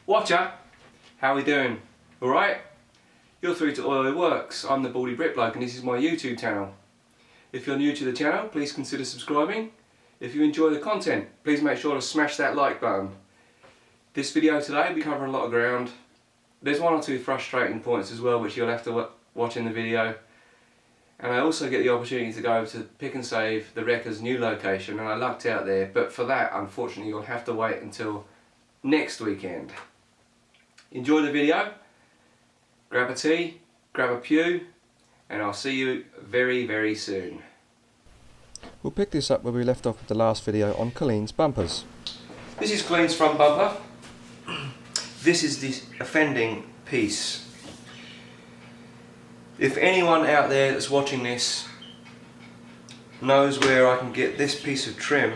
Watcher, how we doing? Alright? You're through to Oil Works. I'm the Baldy Britbloke and this is my YouTube channel. If you're new to the channel, please consider subscribing. If you enjoy the content, please make sure to smash that like button. This video today will be covering a lot of ground. There's one or two frustrating points as well which you'll have to watch in the video. And I also get the opportunity to go to Pick and Save, the wrecker's new location, and I lucked out there, but for that unfortunately you'll have to wait until next weekend. Enjoy the video, grab a tea, grab a pew, and I'll see you very, very soon. We'll pick this up where we left off with the last video on Colleen's bumpers. This is Colleen's front bumper. This is the offending piece. If anyone out there that's watching this knows where I can get this piece of trim,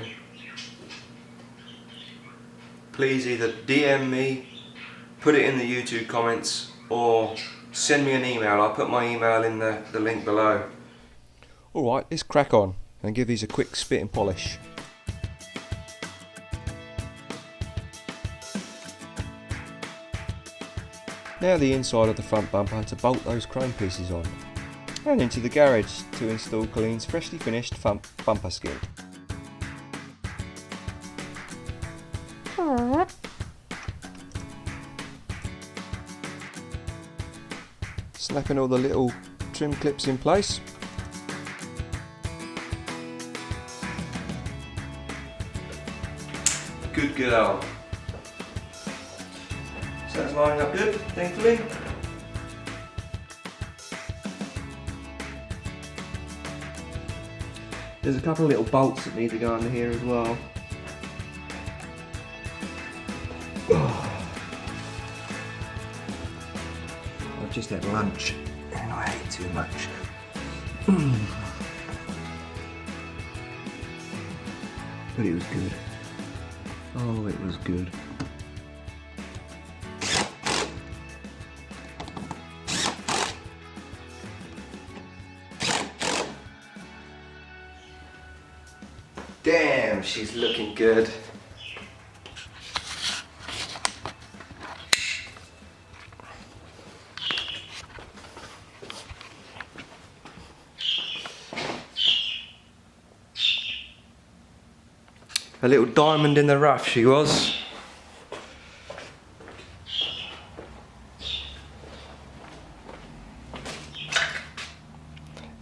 please either DM me, put it in the YouTube comments, or send me an email. I'll put my email in the link below. Alright, let's crack on and give these a quick spit and polish. Now the inside of the front bumper to bolt those chrome pieces on, and into the garage to install Colleen's freshly finished front bumper skin. Snapping all the little trim clips in place. Good girl. So that's lining up good, thankfully. There's a couple of little bolts that need to go under here as well. I've just had lunch and I ate too much. But it was good. Oh, it was good. Damn, she's looking good. A little diamond in the rough she was.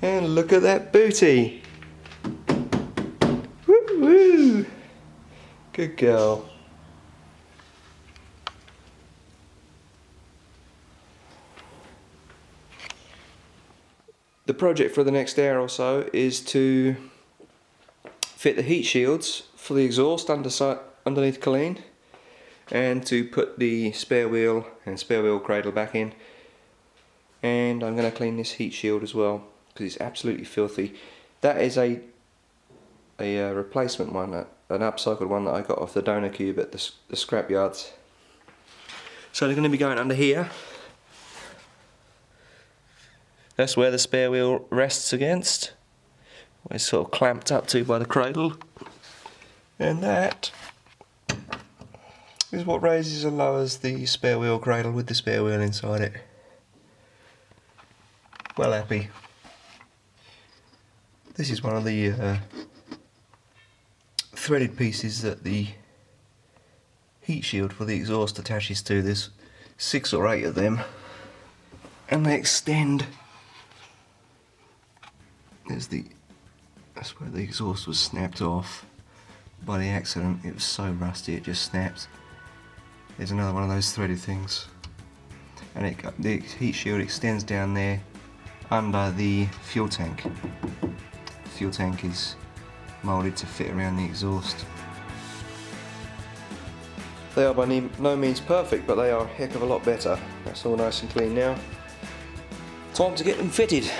And look at that booty. Woo woo. Good girl. The project for the next hour or so is to fit the heat shields for the exhaust underneath Colleen, and to put the spare wheel and spare wheel cradle back in. And I'm going to clean this heat shield as well because it's absolutely filthy. That is a replacement one, an upcycled one that I got off the donor cube at the scrap yards. So they're going to be going under here. That's where the spare wheel rests against. It's sort of clamped up to by the cradle. And that is what raises and lowers the spare wheel cradle with the spare wheel inside it. Well happy. This is one of the threaded pieces that the heat shield for the exhaust attaches to. There's 6 or 8 of them, and they extend. That's where the exhaust was snapped off by the accident. It was so rusty it just snapped. There's another one of those threaded things, and the heat shield extends down there under the fuel tank. The fuel tank is moulded to fit around the exhaust. They are by no means perfect, but they are a heck of a lot better. That's all nice and clean now. Time to get them fitted.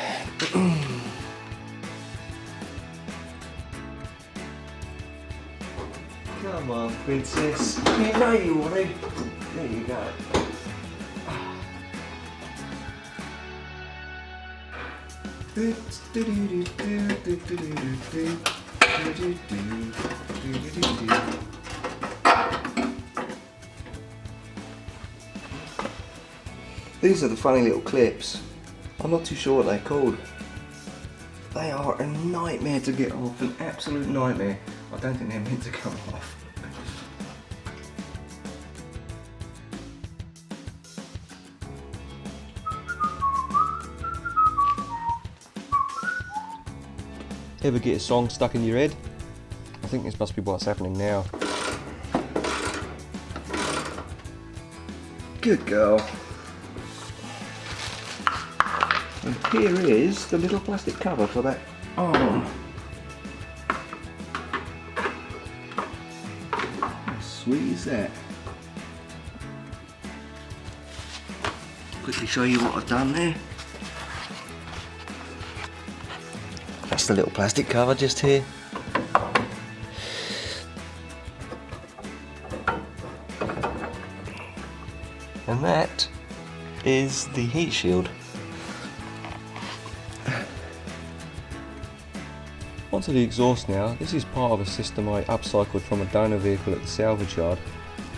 Come on, princess. You know you want to. There you go. These are the funny little clips. I'm not too sure what they're called. They are a nightmare to get off, an absolute nightmare. I don't think they're meant to come off. Ever get a song stuck in your head? I think this must be what's happening now. Good girl. And here is the little plastic cover for that arm. How sweet is that? Quickly show you what I've done there. That's the little plastic cover just here. And that is the heat shield. Onto the exhaust now. This is part of a system I upcycled from a donor vehicle at the salvage yard.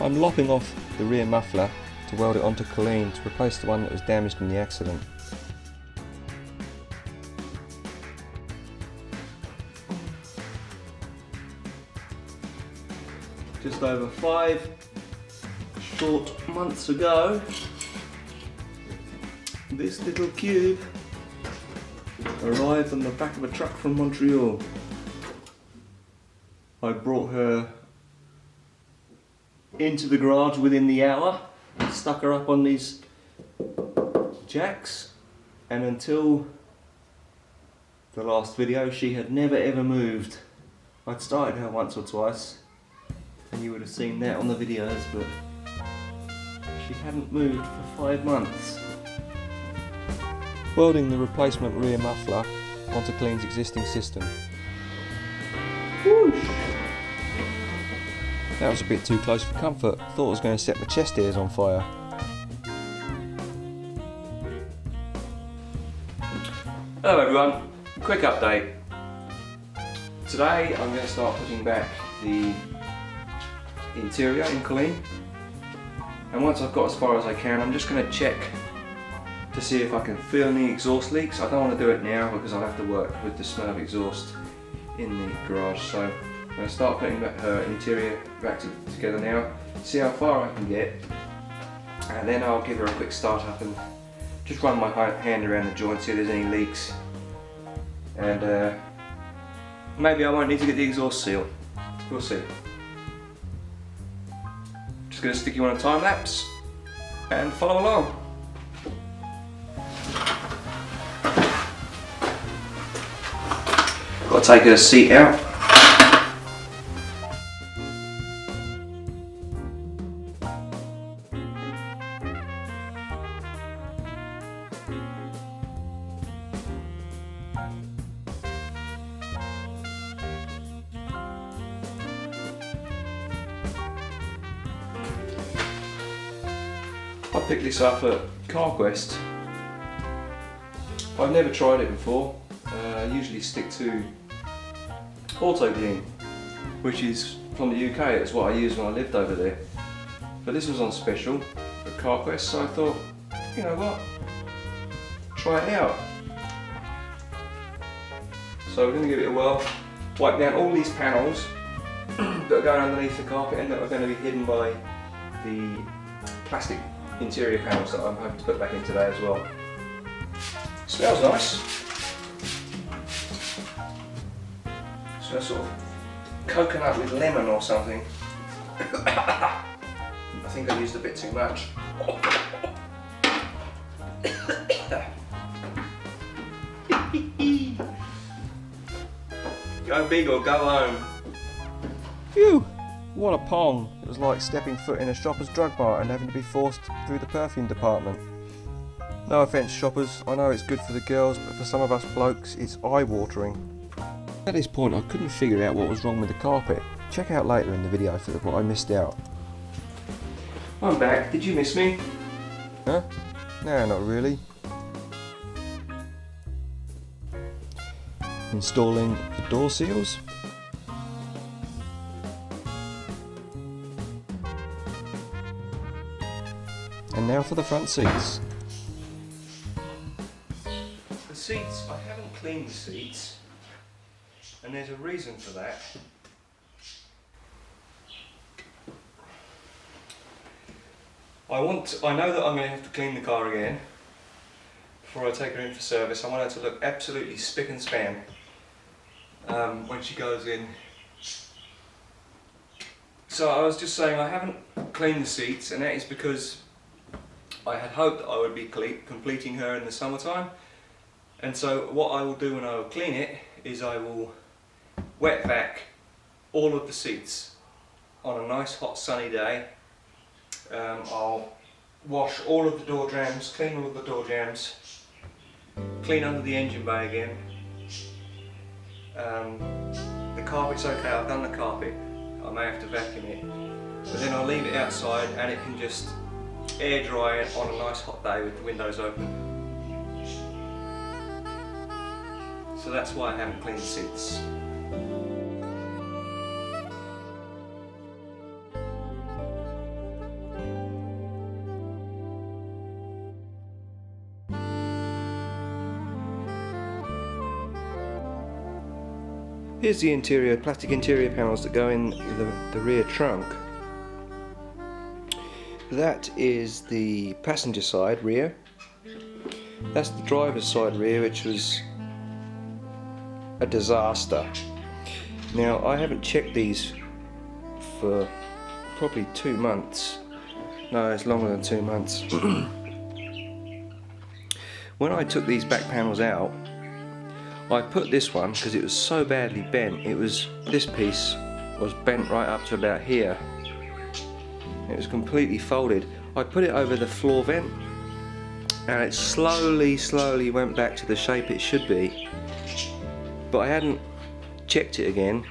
I'm lopping off the rear muffler to weld it onto Colleen to replace the one that was damaged in the accident. Just over 5 short months ago, this little cube arrived on the back of a truck from Montreal. I brought her into the garage within the hour, stuck her up on these jacks, and until the last video she had never ever moved. I'd started her once or twice and you would have seen that on the videos, but she hadn't moved for 5 months. Welding the replacement rear muffler onto Colleen's existing system. Whoosh. That was a bit too close for comfort. Thought I was going to set my chest hairs on fire. Hello everyone, quick update. Today I'm going to start putting back the interior in Colleen, and once I've got as far as I can, I'm just going to check to see if I can feel any exhaust leaks. I don't want to do it now because I'll have to work with the smell of exhaust in the garage, so I'm going to start putting back her interior back together now, see how far I can get, and then I'll give her a quick start up and just run my hand around the joint, see if there's any leaks, and maybe I won't need to get the exhaust seal. We'll see. Just going to stick you on a time lapse and follow along. Got to take her seat out. I picked this up at CarQuest. I've never tried it before. I usually stick to Auto Clean, which is from the UK. It's what I used when I lived over there. But this was on special at CarQuest, so I thought, you know what, try it out. So we're going to give it a whirl, wipe down all these panels that are going underneath the carpet and that are going to be hidden by the plastic interior panels that I'm hoping to put back in today as well. Smells nice. Smells sort of coconut with lemon or something. I think I used a bit too much. Go big or go home. Phew! What a pong. It was like stepping foot in a shopper's drug mart and having to be forced through the perfume department. No offence shoppers, I know it's good for the girls, but for some of us blokes it's eye-watering. At this point I couldn't figure out what was wrong with the carpet. Check out later in the video for what I missed out. I'm back, did you miss me? Huh? No, not really. Installing the door seals. And now for the front seats. seats, I haven't cleaned the seats, and there's a reason for that. I know that I'm going to have to clean the car again before I take her in for service. I want her to look absolutely spick and span when she goes in. So I was just saying I haven't cleaned the seats, and that is because I had hoped that I would be completing her in the summertime. And so what I will do when I will clean it is I will wet vac all of the seats on a nice hot sunny day. I'll wash all of the door jambs, clean all of the door jambs, clean under the engine bay again. The carpet's okay, I've done the carpet. I may have to vacuum it, but then I'll leave it outside and it can just air dry it on a nice hot day with the windows open. So that's why I haven't cleaned the seats. Here's the interior, plastic interior panels that go in the rear trunk. That is the passenger side rear. That's the driver's side rear, which was a disaster. Now, I haven't checked these for probably 2 months. No, it's longer than 2 months. When I took these back panels out, I put this one, because it was so badly bent, this piece was bent right up to about here. It was completely folded. I put it over the floor vent and it slowly went back to the shape it should be. But I hadn't checked it again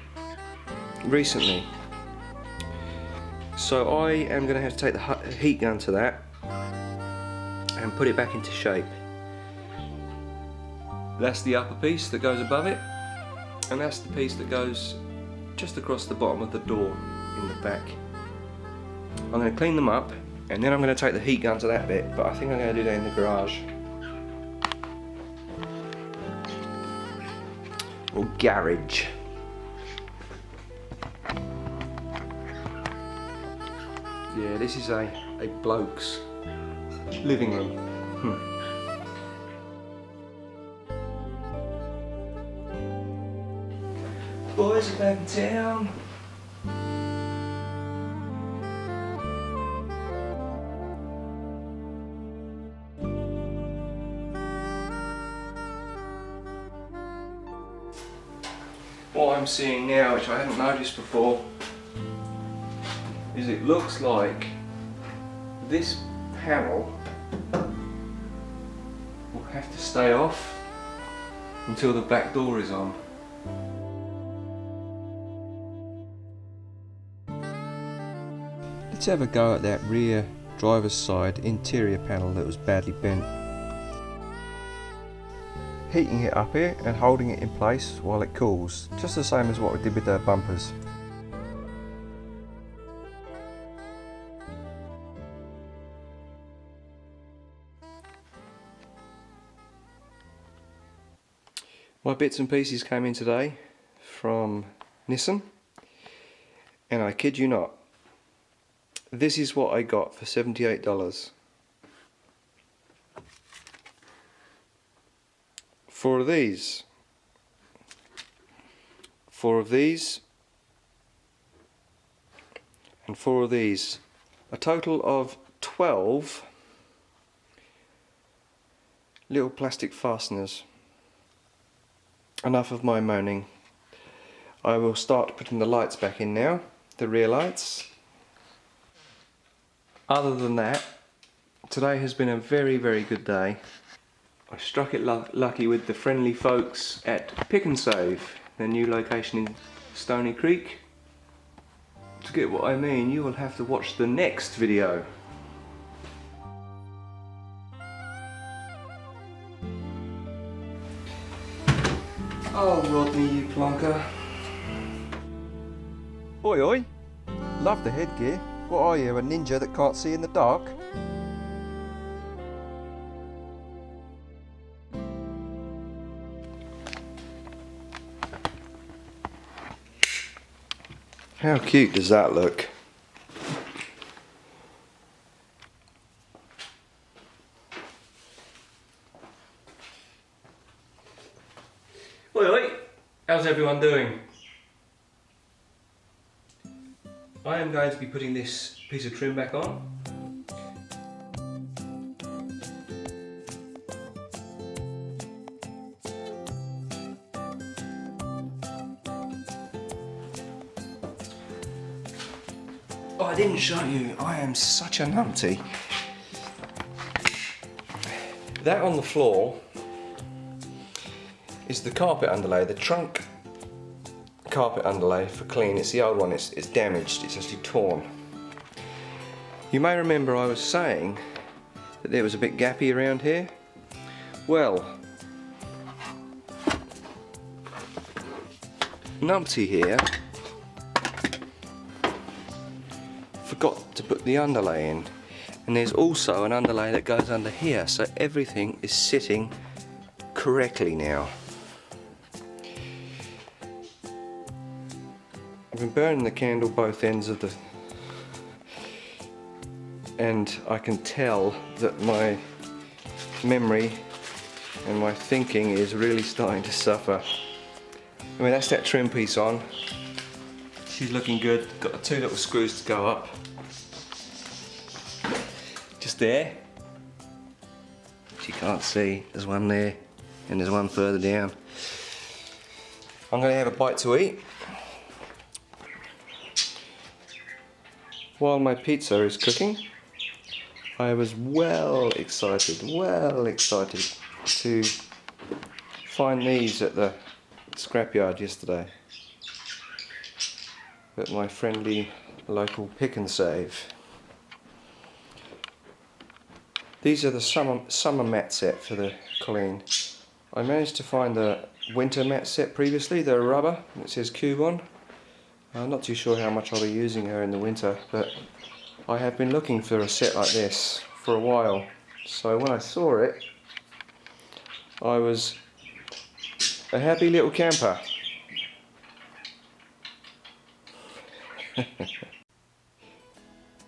recently. So I am going to have to take the heat gun to that and put it back into shape. That's the upper piece that goes above it, and that's the piece that goes just across the bottom of the door in the back. I'm going to clean them up and then I'm going to take the heat gun to that bit, but I think I'm going to do that in the garage. Or garage. Yeah, this is a bloke's living room. Boys are back in town. What I'm seeing now, which I hadn't noticed before, is it looks like this panel will have to stay off until the back door is on. Let's have a go at that rear driver's side interior panel that was badly bent. Heating it up here and holding it in place while it cools, just the same as what we did with the bumpers. My bits and pieces came in today from Nissan, and I kid you not, this is what I got for $78. 4 of these, 4 of these, and 4 of these. A total of 12 little plastic fasteners. Enough of my moaning. I will start putting the lights back in now, the rear lights. Other than that, today has been a very good day. I struck it lucky with the friendly folks at Pick and Save, their new location in Stony Creek. To get what I mean, you will have to watch the next video. Oh, Rodney, you plonker. Oi oi, love the headgear. What are you, a ninja that can't see in the dark? How cute does that look? Oi, oi! How's everyone doing? I am going to be putting this piece of trim back on. Oh, I didn't show you. I am such a numpty. That on the floor is the carpet underlay, the trunk carpet underlay for clean. It's the old one, it's damaged, it's actually torn. You may remember I was saying that there was a bit gappy around here. Well, numpty here forgot to put the underlay in, and there's also an underlay that goes under here, so everything is sitting correctly now. I've been burning the candle both ends of the, and I can tell that my memory and my thinking is really starting to suffer. I mean, that's that trim piece on. She's looking good. Got the 2 little screws to go up. Just there. She can't see. There's one there and there's one further down. I'm going to have a bite to eat while my pizza is cooking. I was well excited to find these at the scrapyard yesterday at my friendly local pick and save. These are the summer mat set for the Colleen. I managed to find the winter mat set previously, the rubber that says Cube on. I'm not too sure how much I'll be using her in the winter, but I have been looking for a set like this for a while. So when I saw it, I was a happy little camper.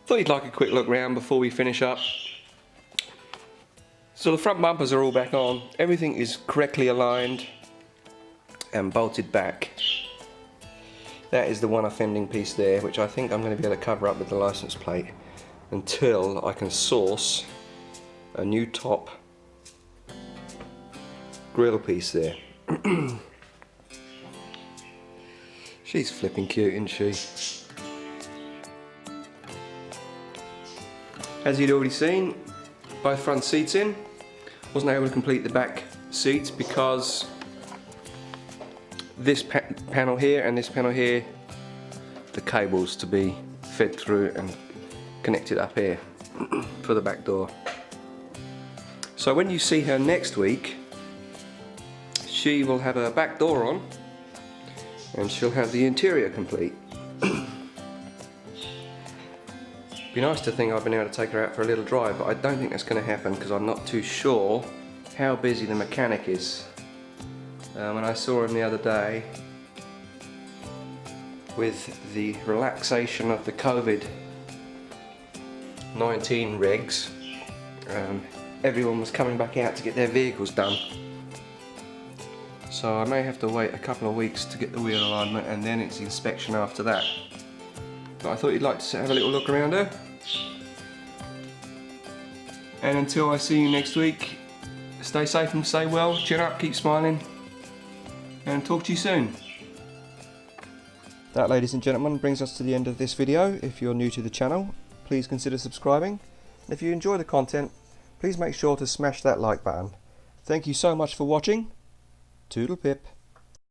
Thought you'd like a quick look round before we finish up. So the front bumpers are all back on. Everything is correctly aligned and bolted back. That is the one offending piece there, which I think I'm going to be able to cover up with the license plate until I can source a new top grill piece there. She's flipping cute, isn't she? As you'd already seen, both front seats in. Wasn't able to complete the back seats because this panel here and this panel here, the cables to be fed through and connected up here for the back door. So when you see her next week, she will have her back door on and she'll have the interior complete. Be nice to think I've been able to take her out for a little drive, but I don't think that's going to happen because I'm not too sure how busy the mechanic is. When I saw him the other day, with the relaxation of the COVID-19 regs, everyone was coming back out to get their vehicles done. So I may have to wait a couple of weeks to get the wheel alignment and then it's inspection after that. But I thought you'd like to have a little look around her. And until I see you next week, stay safe and stay well, chin up, keep smiling, and talk to you soon. That, ladies and gentlemen, brings us to the end of this video. If you're new to the channel, please consider subscribing. And if you enjoy the content, please make sure to smash that like button. Thank you so much for watching. Toodle-pip.